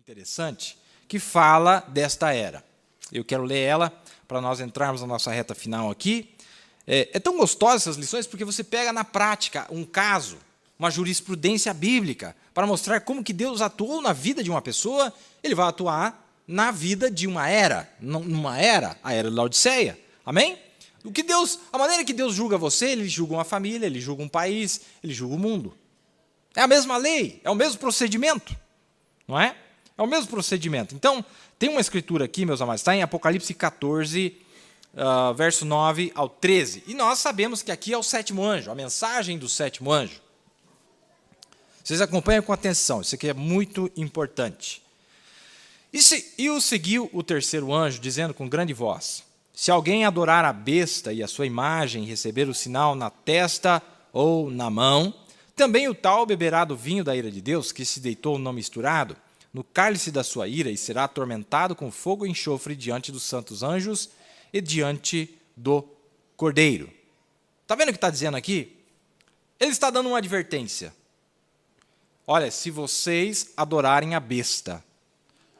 interessante que fala desta era. Eu quero ler ela para nós entrarmos na nossa reta final aqui. É tão gostosa essas lições porque você pega na prática um caso, uma jurisprudência bíblica, para mostrar como que Deus atuou na vida de uma pessoa, ele vai atuar na vida de uma era, numa era, a era de Laodiceia. Amém? A maneira que Deus julga você, ele julga uma família, ele julga um país, ele julga o mundo. É a mesma lei, é o mesmo procedimento, não é? É o mesmo procedimento. Então, tem uma escritura aqui, meus amados, está em Apocalipse 14, verso 9 ao 13. E nós sabemos que aqui é o sétimo anjo, a mensagem do sétimo anjo. Vocês acompanham com atenção, isso aqui é muito importante. E o seguiu o terceiro anjo, dizendo com grande voz: se alguém adorar a besta e a sua imagem e receber o sinal na testa ou na mão, também o tal beberá do vinho da ira de Deus, que se deitou não misturado, no cálice da sua ira, e será atormentado com fogo e enxofre diante dos santos anjos e diante do Cordeiro. Está vendo o que está dizendo aqui? Ele está dando uma advertência. Olha, se vocês adorarem a besta,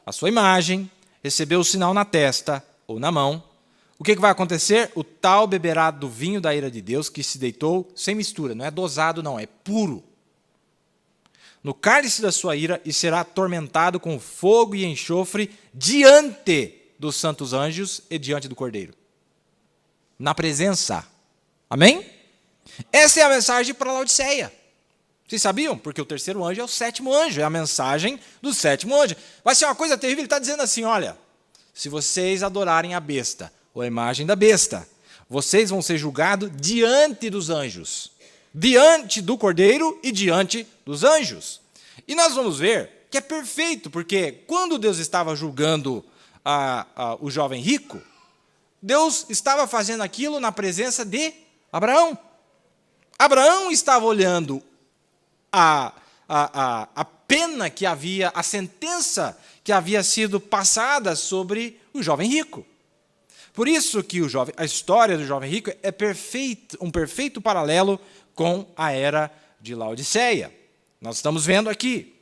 a sua imagem, receber o sinal na testa ou na mão, o que vai acontecer? O tal beberá do vinho da ira de Deus, que se deitou sem mistura, não é dosado não, é puro, no cálice da sua ira, e será atormentado com fogo e enxofre diante dos santos anjos e diante do Cordeiro. Na presença. Amém? Essa é a mensagem para Laodiceia. Vocês sabiam? Porque o terceiro anjo é o sétimo anjo, é a mensagem do sétimo anjo. Vai ser uma coisa terrível, ele está dizendo assim, olha, se vocês adorarem a besta, ou a imagem da besta, vocês vão ser julgados diante dos anjos, diante do Cordeiro e diante dos anjos. E nós vamos ver que é perfeito, porque quando Deus estava julgando o jovem rico, Deus estava fazendo aquilo na presença de Abraão. Abraão estava olhando a pena que havia, a sentença que havia sido passada sobre o jovem rico. Por isso que a história do jovem rico é um perfeito paralelo com a era de Laodiceia. Nós estamos vendo aqui.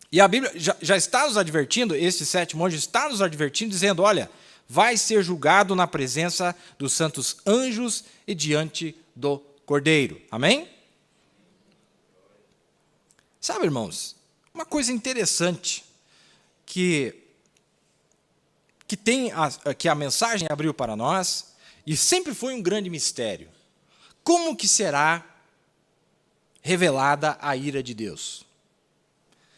E a Bíblia já está nos advertindo, esse sétimo anjo está nos advertindo, dizendo, olha, vai ser julgado na presença dos santos anjos e diante do Cordeiro. Amém? Sabe, irmãos, uma coisa interessante que a mensagem abriu para nós, e sempre foi um grande mistério. Como que será revelada a ira de Deus?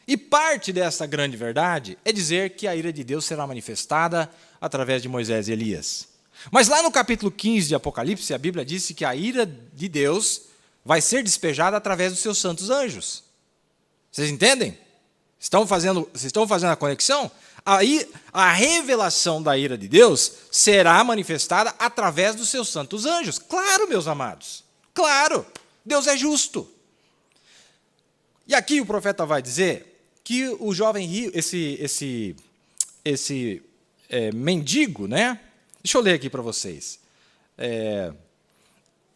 E parte dessa grande verdade é dizer que a ira de Deus será manifestada através de Moisés e Elias. Mas lá no capítulo 15 de Apocalipse, a Bíblia disse que a ira de Deus vai ser despejada através dos seus santos anjos. Vocês entendem? Vocês estão fazendo a conexão? Aí, a revelação da ira de Deus será manifestada através dos seus santos anjos. Claro, meus amados. Claro. Deus é justo. E aqui o profeta vai dizer que o jovem rico, esse mendigo, né? Deixa eu ler aqui para vocês.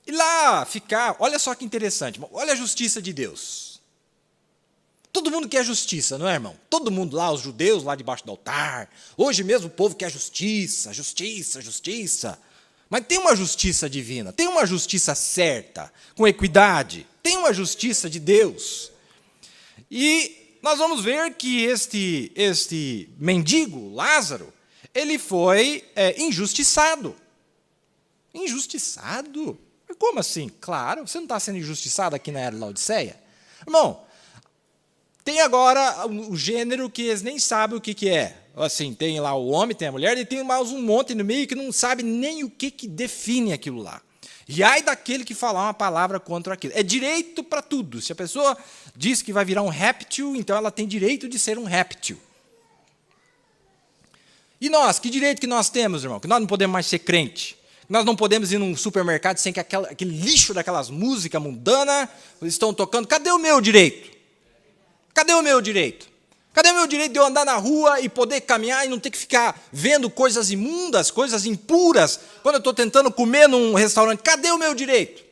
E lá ficar, olha só que interessante, olha a justiça de Deus. Todo mundo quer justiça, não é, irmão? Todo mundo lá, os judeus lá debaixo do altar. Hoje mesmo o povo quer justiça, justiça, justiça. Mas tem uma justiça divina, tem uma justiça certa, com equidade. Tem uma justiça de Deus. E nós vamos ver que este mendigo, Lázaro, ele foi injustiçado. Injustiçado? Como assim? Claro, você não está sendo injustiçado aqui na era de Laodiceia? Irmão, tem agora o gênero que eles nem sabem o que é. Assim, tem lá o homem, tem a mulher, e tem mais um monte no meio que não sabe nem o que define aquilo lá. E ai daquele que falar uma palavra contra aquilo. É direito para tudo. Se a pessoa diz que vai virar um réptil, então ela tem direito de ser um réptil. E nós, que direito que nós temos, irmão? Que nós não podemos mais ser crente. Nós não podemos ir num supermercado sem que aquele lixo daquelas músicas mundanas estão tocando. Cadê o meu direito? Cadê o meu direito? Cadê o meu direito de eu andar na rua e poder caminhar e não ter que ficar vendo coisas imundas, coisas impuras, quando eu estou tentando comer num restaurante? Cadê o meu direito?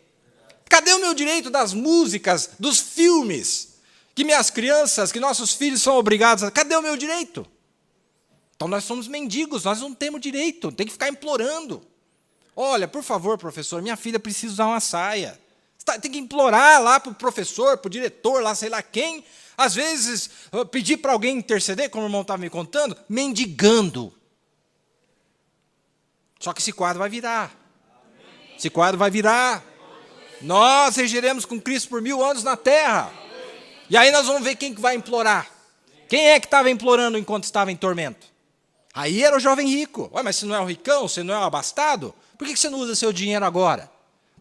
Cadê o meu direito das músicas, dos filmes, que minhas crianças, que nossos filhos são obrigados a... Cadê o meu direito? Então nós somos mendigos, nós não temos direito, tem que ficar implorando. Olha, por favor, professor, minha filha precisa usar uma saia. Tem que implorar lá para o professor, para o diretor, lá sei lá quem. Às vezes, pedir para alguém interceder, como o irmão estava me contando, mendigando. Só que esse quadro vai virar. Esse quadro vai virar. Nós regeremos com Cristo por 1000 anos na terra. E aí nós vamos ver quem que vai implorar. Quem é que estava implorando enquanto estava em tormento? Aí era o jovem rico. Ué, mas você não é o ricão, você não é o abastado? Por que você não usa seu dinheiro agora?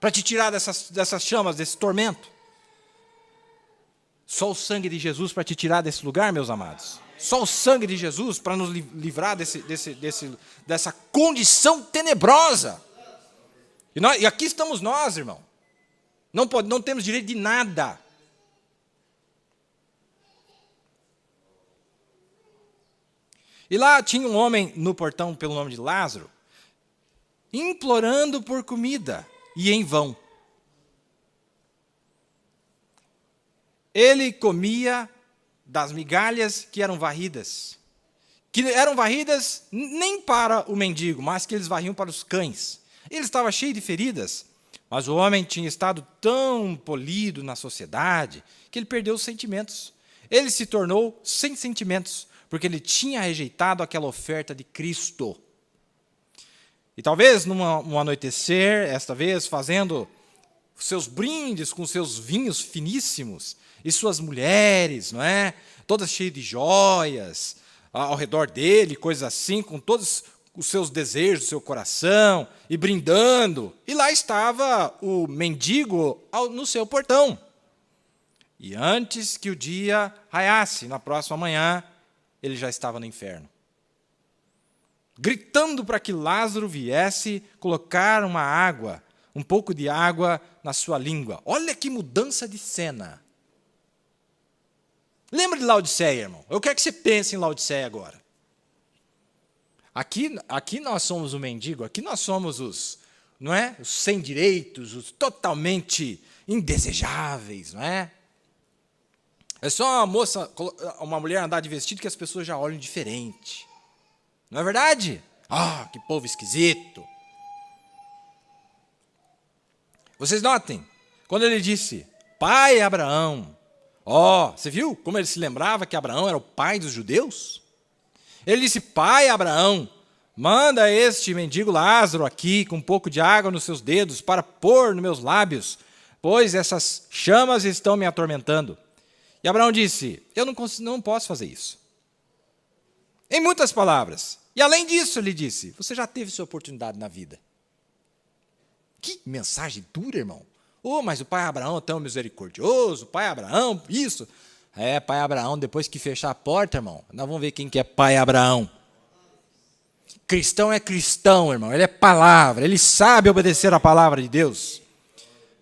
Para te tirar dessas chamas, desse tormento? Só o sangue de Jesus para te tirar desse lugar, meus amados. Só o sangue de Jesus para nos livrar dessa condição tenebrosa. E aqui estamos nós, irmão. Não temos direito de nada. E lá tinha um homem no portão pelo nome de Lázaro, implorando por comida, e em vão. Ele comia das migalhas que eram varridas nem para o mendigo, mas que eles varriam para os cães. Ele estava cheio de feridas, mas o homem tinha estado tão polido na sociedade que ele perdeu os sentimentos. Ele se tornou sem sentimentos, porque ele tinha rejeitado aquela oferta de Cristo. E talvez, num anoitecer, esta vez, fazendo seus brindes com seus vinhos finíssimos, e suas mulheres, não é? Todas cheias de joias, ao redor dele, coisas assim, com todos os seus desejos do seu coração, e brindando. E lá estava o mendigo no seu portão. E antes que o dia raiasse, na próxima manhã, ele já estava no inferno, gritando para que Lázaro viesse colocar um pouco de água na sua língua. Olha que mudança de cena. Lembra de Laodiceia, irmão? Eu quero que você pense em Laodiceia agora. Aqui nós somos o mendigo, aqui nós somos os sem direitos, os totalmente indesejáveis, não é? É só uma mulher andar de vestido que as pessoas já olham diferente. Não é verdade? Ah, que povo esquisito. Vocês notem, quando ele disse, pai Abraão, você viu como ele se lembrava que Abraão era o pai dos judeus? Ele disse, pai Abraão, manda este mendigo Lázaro aqui com um pouco de água nos seus dedos para pôr nos meus lábios, pois essas chamas estão me atormentando. E Abraão disse, eu não posso fazer isso. Em muitas palavras. E além disso, ele disse, você já teve sua oportunidade na vida. Que mensagem dura, irmão. Mas o pai Abraão é tão misericordioso, pai Abraão, isso. Pai Abraão, depois que fechar a porta, irmão, nós vamos ver quem que é pai Abraão. Cristão é cristão, irmão, ele é palavra, ele sabe obedecer a palavra de Deus.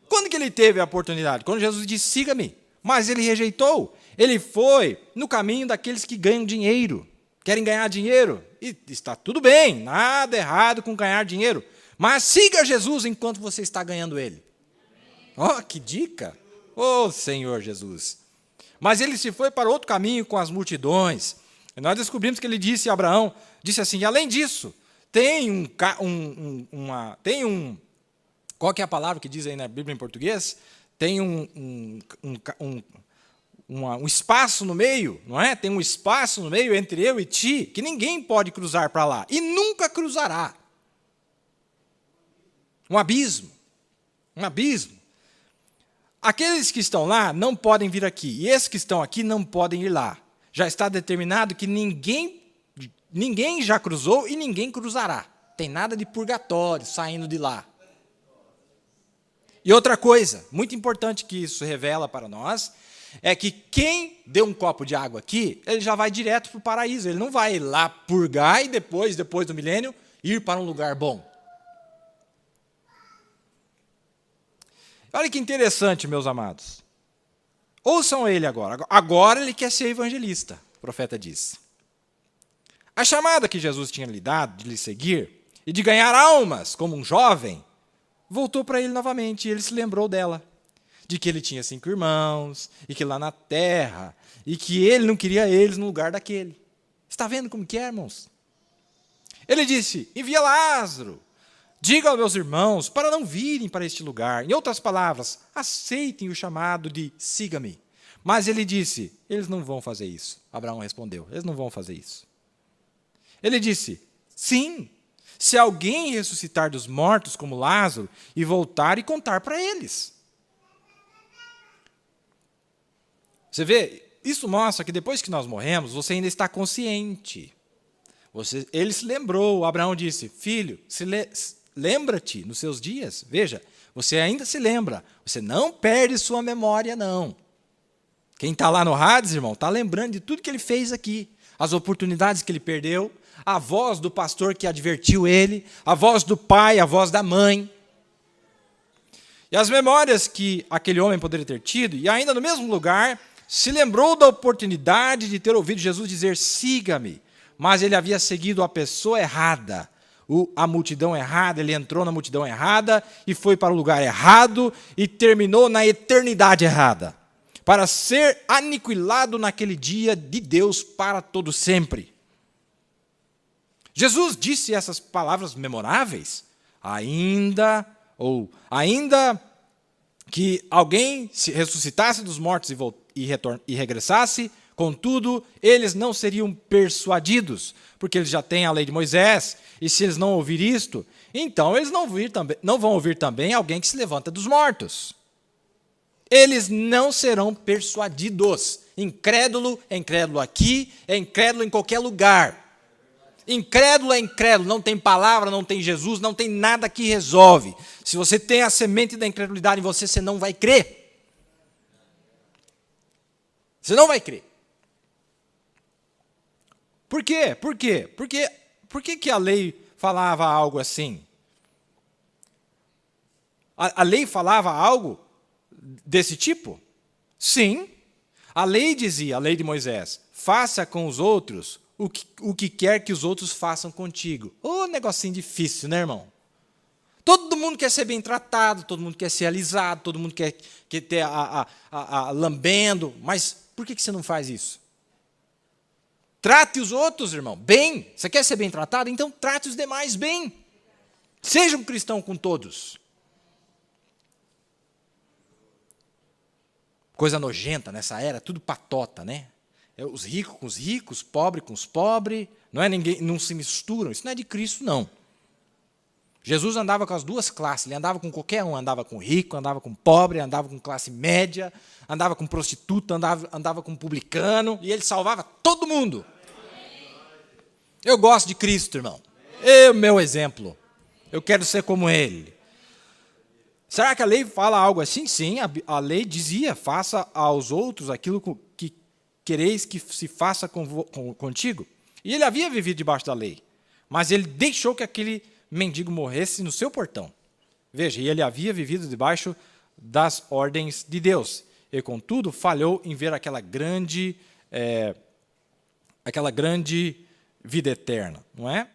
Quando que ele teve a oportunidade? Quando Jesus disse, siga-me. Mas ele rejeitou. Ele foi no caminho daqueles que ganham dinheiro. Querem ganhar dinheiro. E está tudo bem, nada errado com ganhar dinheiro. Mas siga Jesus enquanto você está ganhando ele. Que dica! Senhor Jesus. Mas ele se foi para outro caminho com as multidões. E nós descobrimos que ele disse a Abraão, disse assim, e além disso, qual que é a palavra que diz aí na Bíblia em português? Tem um espaço no meio, não é? Tem um espaço no meio entre eu e ti, que ninguém pode cruzar para lá, e nunca cruzará. Um abismo. Aqueles que estão lá não podem vir aqui, e esses que estão aqui não podem ir lá. Já está determinado que ninguém já cruzou e ninguém cruzará. Tem nada de purgatório saindo de lá. E outra coisa, muito importante que isso revela para nós, é que quem deu um copo de água aqui, ele já vai direto para o paraíso. Ele não vai lá purgar e depois do milênio, ir para um lugar bom. Olha que interessante, meus amados. Ouçam ele agora. Agora ele quer ser evangelista, o profeta diz. A chamada que Jesus tinha lhe dado de lhe seguir e de ganhar almas como um jovem, voltou para ele novamente e ele se lembrou dela. de que ele tinha 5 irmãos, e que lá na terra, e que ele não queria eles no lugar daquele. Está vendo como que é, irmãos? Ele disse, envia Lázaro, diga aos meus irmãos para não virem para este lugar. Em outras palavras, aceitem o chamado de siga-me. Mas ele disse, eles não vão fazer isso. Abraão respondeu, eles não vão fazer isso. Ele disse, sim, se alguém ressuscitar dos mortos como Lázaro e voltar e contar para eles. Você vê, isso mostra que depois que nós morremos, você ainda está consciente. Ele se lembrou, Abraão disse, filho, lembra-te nos seus dias. Veja, você ainda se lembra, você não perde sua memória, não. Quem está lá no Hades, irmão, está lembrando de tudo que ele fez aqui, as oportunidades que ele perdeu, a voz do pastor que advertiu ele, a voz do pai, a voz da mãe. E as memórias que aquele homem poderia ter tido, e ainda no mesmo lugar, se lembrou da oportunidade de ter ouvido Jesus dizer, siga-me. Mas ele havia seguido a pessoa errada, a multidão errada, ele entrou na multidão errada e foi para o lugar errado e terminou na eternidade errada, para ser aniquilado naquele dia de Deus para todo sempre. Jesus disse essas palavras memoráveis, ainda que alguém se ressuscitasse dos mortos e regressasse, contudo, eles não seriam persuadidos, porque eles já têm a lei de Moisés, e se eles não ouvirem isto, então eles não vão ouvir também alguém que se levanta dos mortos. Eles não serão persuadidos. Incrédulo é incrédulo aqui, é incrédulo em qualquer lugar. Incrédulo é incrédulo, não tem palavra, não tem Jesus, não tem nada que resolve. Se você tem a semente da incredulidade em você, você não vai crer. Você não vai crer. Por quê? Por quê? Por que a lei falava algo assim? A lei falava algo desse tipo? Sim. A lei dizia, a lei de Moisés, faça com os outros o que quer que os outros façam contigo. Ô, negocinho difícil, né, irmão? Todo mundo quer ser bem tratado, todo mundo quer ser alisado, todo mundo quer ter lambendo, mas por que você não faz isso? Trate os outros, irmão, bem. Você quer ser bem tratado? Então trate os demais bem. Seja um cristão com todos. Coisa nojenta nessa era, tudo patota, né? Os ricos com os ricos, os pobres com os pobres, não se misturam, isso não é de Cristo, não. Jesus andava com as duas classes, ele andava com qualquer um, andava com rico, andava com pobre, andava com classe média, andava com prostituta, andava com publicano, e ele salvava todo mundo. Eu gosto de Cristo, irmão. É o meu exemplo. Eu quero ser como ele. Será que a lei fala algo assim? Sim, a lei dizia, faça aos outros aquilo que quereis que se faça contigo. E ele havia vivido debaixo da lei, mas ele deixou que aquele mendigo morresse no seu portão. Veja, e ele havia vivido debaixo das ordens de Deus. E, contudo, falhou em ver aquela grande vida eterna, não é?